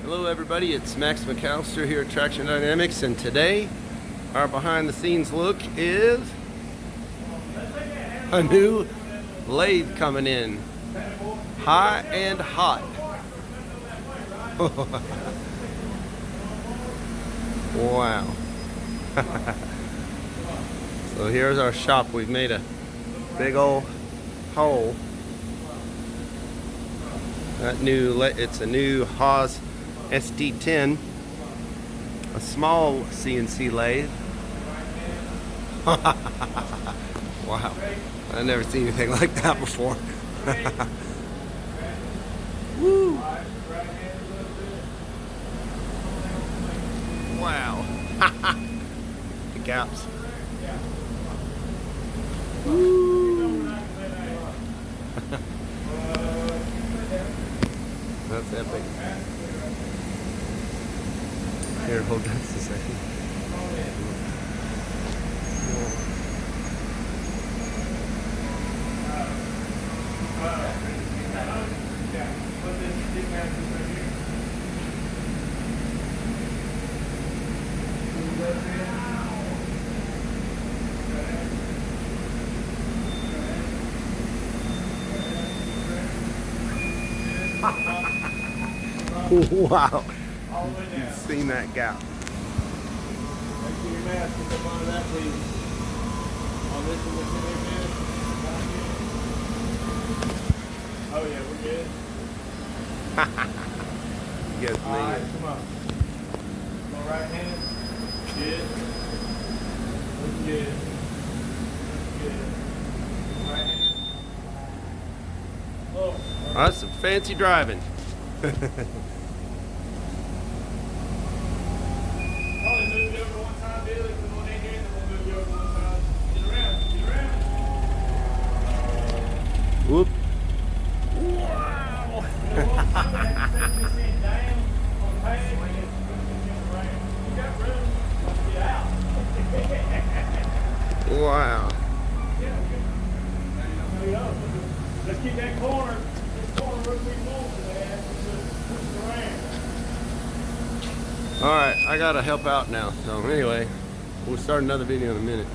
Hello everybody, it's Max McAllister here at Traxxion Dynamics, and today our behind the scenes look is a new lathe coming in. High and hot. Wow. So here's our shop. We've made a big old hole. It's a new Haas ST-10, a small CNC lathe. Wow, I've never seen anything like that before. Woo! Wow. The gaps. Woo! That's epic. Here, hold that just a second. Wow. You've seen that gap. Make sure your mask is up under that, please. On this one, what's in there, man? Oh, yeah, we're good. You guys All right, made it. come on. Go right hand. Good. Looks good. Good. Right hand. Oh. That's some fancy driving. Probably move it over one time, Billy. Come on in here, and then we'll move you over one side. Get around. Get around. Whoop. Wow. You got room. Get out. Wow. Let's keep that corner. This corner real quick more for that. Push it around. Alright, I gotta help out now. So anyway, we'll start another video in a minute.